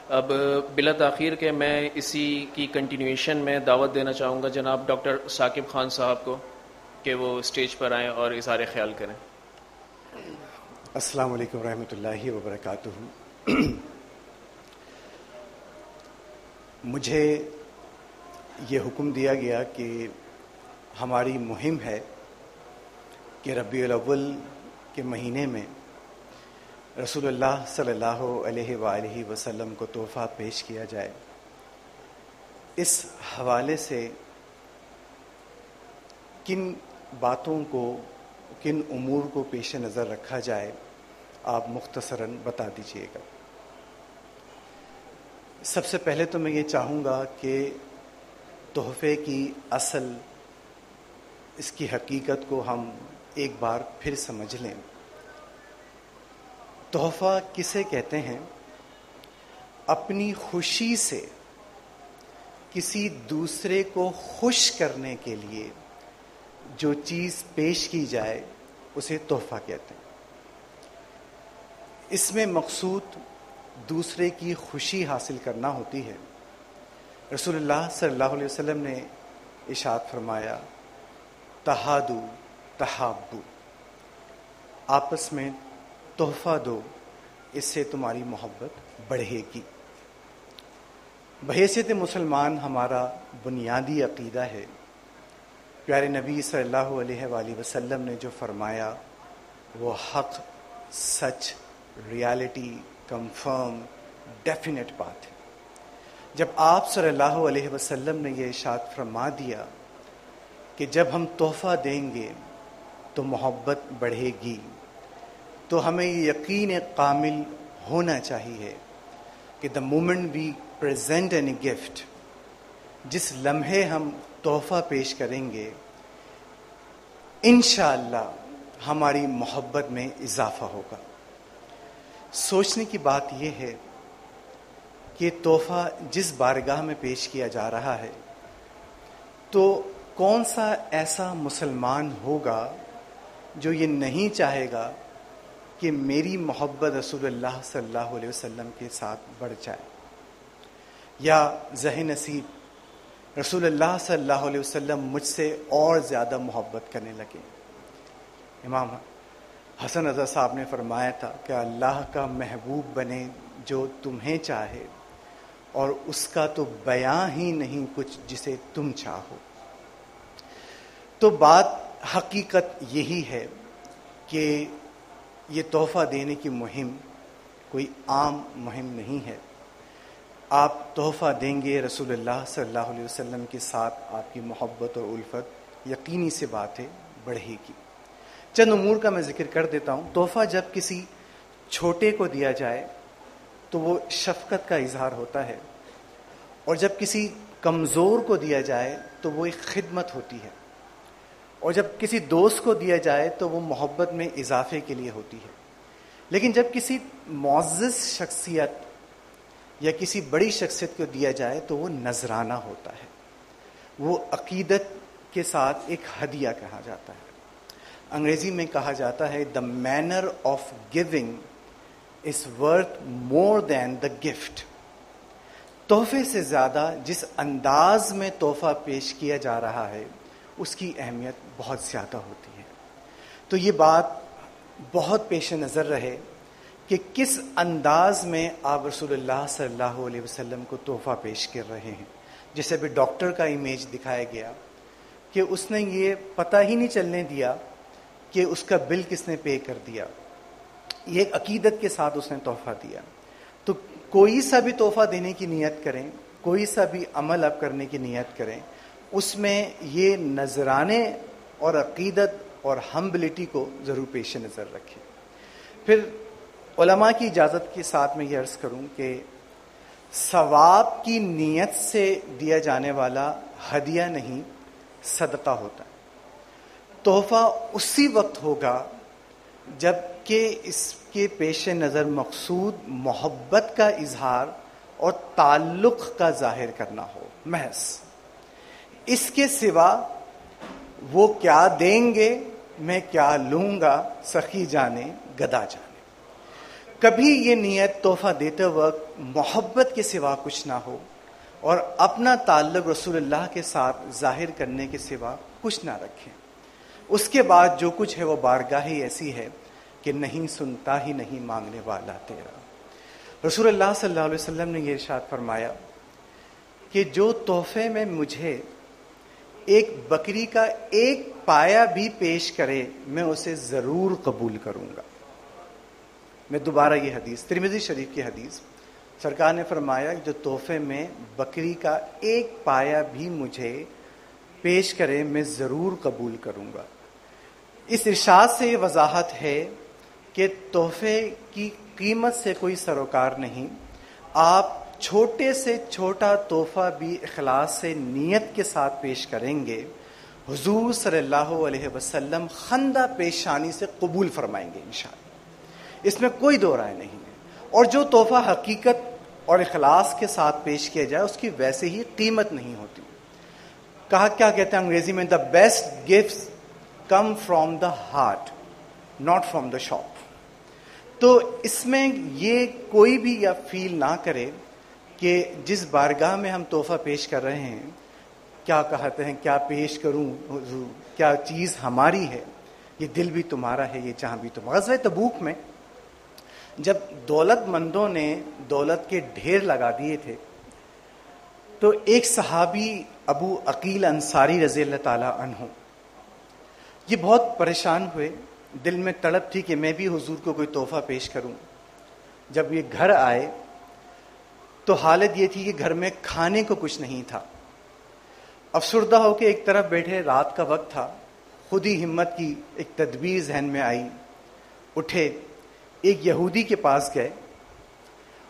اب بلا تاخیر کے میں اسی کی کنٹینیویشن میں دعوت دینا چاہوں گا جناب ڈاکٹر ثاقب خان صاحب کو کہ وہ اسٹیج پر آئیں اور اظہار خیال کریں. السلام علیکم ورحمۃ اللہ وبرکاتہ. مجھے یہ حکم دیا گیا کہ ہماری مہم ہے کہ ربیع الاول کے مہینے میں رسول اللہ صلی اللہ علیہ وآلہ وسلم کو تحفہ پیش کیا جائے. اس حوالے سے کن باتوں کو، کن امور کو پیش نظر رکھا جائے، آپ مختصراً بتا دیجیے گا. سب سے پہلے تو میں یہ چاہوں گا کہ تحفے کی اصل، اس کی حقیقت کو ہم ایک بار پھر سمجھ لیں. تحفہ کسے کہتے ہیں؟ اپنی خوشی سے کسی دوسرے کو خوش کرنے کے لیے جو چیز پیش کی جائے اسے تحفہ کہتے ہیں. اس میں مقصود دوسرے کی خوشی حاصل کرنا ہوتی ہے. رسول اللہ صلی اللہ علیہ وسلم نے ارشاد فرمایا، تہادو تحابو، آپس میں تحفہ دو، اس سے تمہاری محبت بڑھے گی. بحیثیت مسلمان ہمارا بنیادی عقیدہ ہے. پیارے نبی صلی اللہ علیہ وآلہ وسلم نے جو فرمایا وہ حق، سچ، ریالٹی، کنفرم، ڈیفینیٹ بات ہے. جب آپ صلی اللہ علیہ وسلم نے یہ ارشاد فرما دیا کہ جب ہم تحفہ دیں گے تو محبت بڑھے گی، تو ہمیں یہ یقین کامل ہونا چاہیے کہ the moment we present any gift, جس لمحے ہم تحفہ پیش کریں گے، انشاءاللہ ہماری محبت میں اضافہ ہوگا. سوچنے کی بات یہ ہے کہ تحفہ جس بارگاہ میں پیش کیا جا رہا ہے، تو کون سا ایسا مسلمان ہوگا جو یہ نہیں چاہے گا کہ میری محبت رسول اللہ صلی اللہ علیہ وسلم کے ساتھ بڑھ جائے، یا ذہ نصیب رسول اللہ صلی اللہ علیہ وسلم مجھ سے اور زیادہ محبت کرنے لگے. امام حسن رضا صاحب نے فرمایا تھا کہ اللہ کا محبوب بنے جو تمہیں چاہے، اور اس کا تو بیاں ہی نہیں کچھ جسے تم چاہو. تو بات حقیقت یہی ہے کہ یہ تحفہ دینے کی مہم کوئی عام مہم نہیں ہے. آپ تحفہ دیں گے، رسول اللہ صلی اللہ علیہ وسلم کے ساتھ آپ کی محبت اور الفت یقینی سی بات ہے بڑھے گی. چند امور کا میں ذکر کر دیتا ہوں. تحفہ جب کسی چھوٹے کو دیا جائے تو وہ شفقت کا اظہار ہوتا ہے، اور جب کسی کمزور کو دیا جائے تو وہ ایک خدمت ہوتی ہے، اور جب کسی دوست کو دیا جائے تو وہ محبت میں اضافے کے لیے ہوتی ہے. لیکن جب کسی معزز شخصیت یا کسی بڑی شخصیت کو دیا جائے تو وہ نذرانہ ہوتا ہے، وہ عقیدت کے ساتھ ایک ہدیہ کہا جاتا ہے. انگریزی میں کہا جاتا ہے the manner of giving is worth more than the gift. تحفے سے زیادہ جس انداز میں تحفہ پیش کیا جا رہا ہے اس کی اہمیت بہت زیادہ ہوتی ہے. تو یہ بات بہت پیش نظر رہے کہ کس انداز میں آپ رسول اللہ صلی اللہ علیہ وسلم کو تحفہ پیش کر رہے ہیں. جیسے بھی ڈاکٹر کا امیج دکھایا گیا کہ اس نے یہ پتہ ہی نہیں چلنے دیا کہ اس کا بل کس نے پے کر دیا. یہ ایک عقیدت کے ساتھ اس نے تحفہ دیا. تو کوئی سا بھی تحفہ دینے کی نیت کریں، کوئی سا بھی عمل آپ کرنے کی نیت کریں، اس میں یہ نذرانے اور عقیدت اور ہمبلٹی کو ضرور پیش نظر رکھیں. پھر علماء کی اجازت کے ساتھ میں یہ عرض کروں کہ ثواب کی نیت سے دیا جانے والا ہدیہ نہیں، صدقہ ہوتا ہے. تحفہ اسی وقت ہوگا جب کہ اس کے پیش نظر مقصود محبت کا اظہار اور تعلق کا ظاہر کرنا ہو محض. اس کے سوا وہ کیا دیں گے، میں کیا لوں گا، سخی جانے گدا جانے. کبھی یہ نیت تحفہ دیتے وقت محبت کے سوا کچھ نہ ہو اور اپنا تعلق رسول اللہ کے ساتھ ظاہر کرنے کے سوا کچھ نہ رکھیں. اس کے بعد جو کچھ ہے وہ بارگاہ ہی ایسی ہے کہ نہیں سنتا ہی نہیں مانگنے والا تیرا. رسول اللہ صلی اللہ علیہ وسلم نے یہ ارشاد فرمایا کہ جو تحفے میں مجھے ایک بکری کا ایک پایا بھی پیش کرے میں اسے ضرور قبول کروں گا. میں دوبارہ یہ حدیث ترمذی شریف کی حدیث، سرکار نے فرمایا جو تحفے میں بکری کا ایک پایا بھی مجھے پیش کرے میں ضرور قبول کروں گا. اس ارشاد سے یہ وضاحت ہے کہ تحفے کی قیمت سے کوئی سروکار نہیں. آپ چھوٹے سے چھوٹا تحفہ بھی اخلاص سے نیت کے ساتھ پیش کریں گے، حضور صلی اللہ علیہ وسلم خندہ پیشانی سے قبول فرمائیں گے انشاءاللہ. اس میں کوئی دو رائے نہیں ہے. اور جو تحفہ حقیقت اور اخلاص کے ساتھ پیش کیا جائے اس کی ویسے ہی قیمت نہیں ہوتی. کہا کیا کہتے ہیں انگریزی میں، the best gifts come from the heart not from the shop. تو اس میں یہ کوئی بھی یا فیل نہ کرے کہ جس بارگاہ میں ہم تحفہ پیش کر رہے ہیں کیا کہتے ہیں کیا پیش کروں حضور، کیا چیز ہماری ہے، یہ دل بھی تمہارا ہے، یہ جہاں بھی تمہارا. غزوہ تبوک میں جب دولت مندوں نے دولت کے ڈھیر لگا دیے تھے تو ایک صحابی ابو عقیل انصاری رضی اللہ تعالی عنہ یہ بہت پریشان ہوئے. دل میں تڑپ تھی کہ میں بھی حضور کو کوئی تحفہ پیش کروں. جب یہ گھر آئے تو حالت یہ تھی کہ گھر میں کھانے کو کچھ نہیں تھا. افسردہ ہو کے ایک طرف بیٹھے، رات کا وقت تھا. خود ہی ہمت کی ایک تدبیر ذہن میں آئی، اٹھے ایک یہودی کے پاس گئے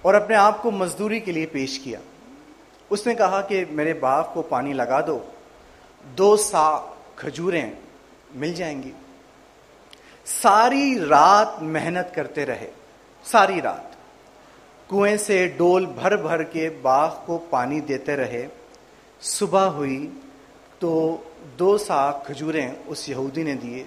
اور اپنے آپ کو مزدوری کے لیے پیش کیا. اس نے کہا کہ میرے باغ کو پانی لگا دو، 2 سا کھجوریں مل جائیں گی. ساری رات محنت کرتے رہے، ساری رات کنویں سے ڈول بھر بھر کے باغ کو پانی دیتے رہے. صبح ہوئی تو 2 سا کھجوریں اس یہودی نے دیے.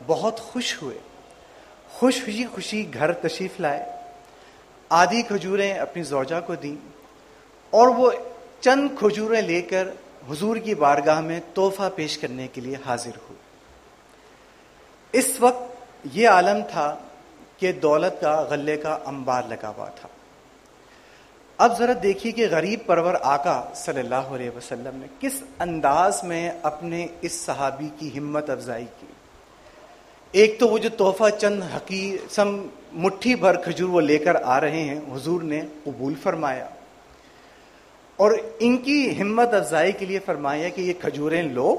بہت خوش ہوئے، خوشی گھر تشریف لائے. آدھی کھجوریں اپنی زوجہ کو دیں اور وہ چند کھجوریں لے کر حضور کی بارگاہ میں تحفہ پیش کرنے کے لیے حاضر ہوئے. اس وقت یہ عالم تھا کہ دولت کا غلے کا انبار لگا ہوا تھا. اب ذرا دیکھیے کہ غریب پرور آقا صلی اللہ علیہ وسلم نے کس انداز میں اپنے اس صحابی کی ہمت افزائی کی. ایک تو وہ جو تحفہ چند سم مٹھی بھر کھجور وہ لے کر آ رہے ہیں، حضور نے قبول فرمایا اور ان کی ہمت افزائی کے لیے فرمایا کہ یہ کھجوریں لو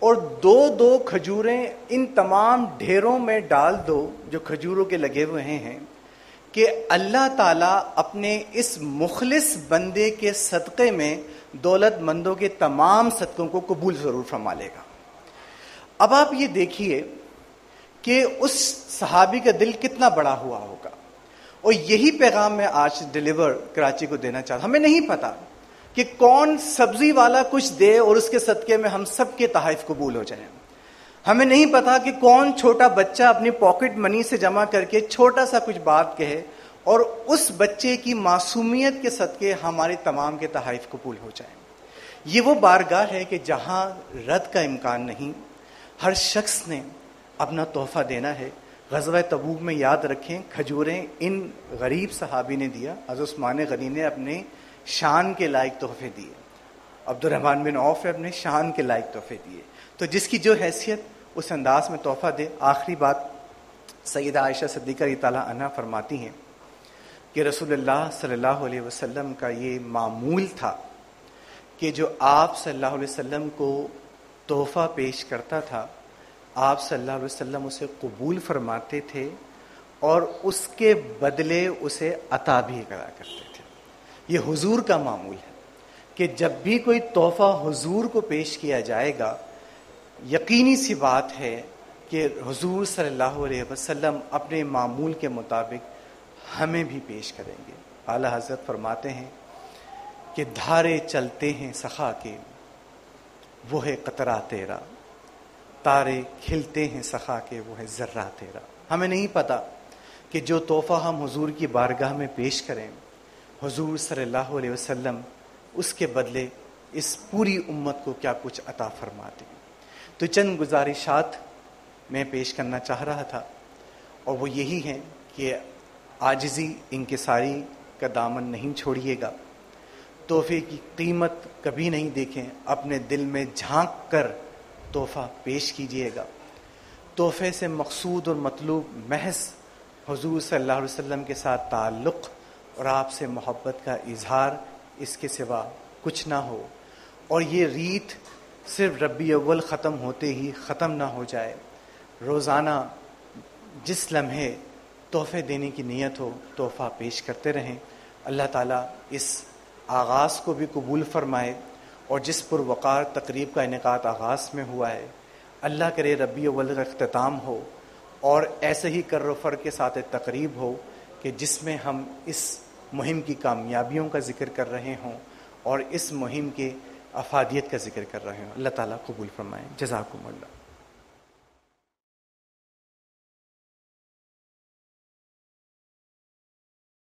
اور 2 کھجوریں ان تمام ڈھیروں میں ڈال دو جو کھجوروں کے لگے ہوئے ہیں کہ اللہ تعالیٰ اپنے اس مخلص بندے کے صدقے میں دولت مندوں کے تمام صدقوں کو قبول ضرور فرما لے گا. اب آپ یہ دیکھیے کہ اس صحابی کا دل کتنا بڑا ہوا ہوگا. اور یہی پیغام میں آج ڈیلیور کراچی کو دینا چاہتا. ہمیں نہیں پتا کہ کون سبزی والا کچھ دے اور اس کے صدقے میں ہم سب کے تحائف قبول ہو جائیں. ہمیں نہیں پتا کہ کون چھوٹا بچہ اپنی پاکٹ منی سے جمع کر کے چھوٹا سا کچھ بات کہے اور اس بچے کی معصومیت کے صدقے ہمارے تمام کے تحائف قبول ہو جائیں. یہ وہ بارگاہ ہے کہ جہاں رد کا امکان نہیں. ہر شخص نے اپنا تحفہ دینا ہے. غزوہ تبوک میں یاد رکھیں کھجوریں ان غریب صحابی نے دیا. حضرت عثمان غنی نے اپنے شان کے لائق تحفے دیے، عبد الرحمن بن عوف نے اپنے شان کے لائق تحفے دیے. تو جس کی جو حیثیت اس انداز میں تحفہ دے. آخری بات سیدہ عائشہ صدیقہ رضی اللہ عنہا فرماتی ہیں کہ رسول اللہ صلی اللہ علیہ وسلم کا یہ معمول تھا کہ جو آپ صلی اللہ علیہ وسلم کو تحفہ پیش کرتا تھا آپ صلی اللہ علیہ وسلم اسے قبول فرماتے تھے اور اس کے بدلے اسے عطا بھی کرا کرتے تھے. یہ حضور کا معمول ہے کہ جب بھی کوئی تحفہ حضور کو پیش کیا جائے گا یقینی سی بات ہے کہ حضور صلی اللہ علیہ وسلم اپنے معمول کے مطابق ہمیں بھی پیش کریں گے. اعلیٰ حضرت فرماتے ہیں کہ دھارے چلتے ہیں سخا کے وہ ہے قطرہ تیرا، تارے کھلتے ہیں سخا کے وہ ہے ذرہ تیرا. ہمیں نہیں پتا کہ جو تحفہ ہم حضور کی بارگاہ میں پیش کریں حضور صلی اللہ علیہ وسلم اس کے بدلے اس پوری امت کو کیا کچھ عطا فرماتے ہیں۔ تو چند گزارشات میں پیش کرنا چاہ رہا تھا، اور وہ یہی ہیں کہ عاجزی انکساری کا دامن نہیں چھوڑیے گا، تحفے کی قیمت کبھی نہیں دیکھیں، اپنے دل میں جھانک کر تحفہ پیش کیجیے گا۔ تحفے سے مقصود اور مطلوب محض حضور صلی اللہ علیہ وسلم کے ساتھ تعلق اور آپ سے محبت کا اظہار، اس کے سوا کچھ نہ ہو، اور یہ ریت صرف ربیع اول ختم ہوتے ہی ختم نہ ہو جائے، روزانہ جس لمحے تحفے دینے کی نیت ہو تحفہ پیش کرتے رہیں۔ اللہ تعالیٰ اس آغاز کو بھی قبول فرمائے، اور جس پروقار تقریب کا انعقاد آغاز میں ہوا ہے، اللہ کرے ربیع اول کا اختتام ہو اور ایسے ہی کر و فر کے ساتھ تقریب ہو کہ جس میں ہم اس مہم کی کامیابیوں کا ذکر کر رہے ہوں اور اس مہم کے افادیت کا ذکر کر رہے ہوں۔ اللہ تعالیٰ قبول فرمائے۔ جزاکم اللہ۔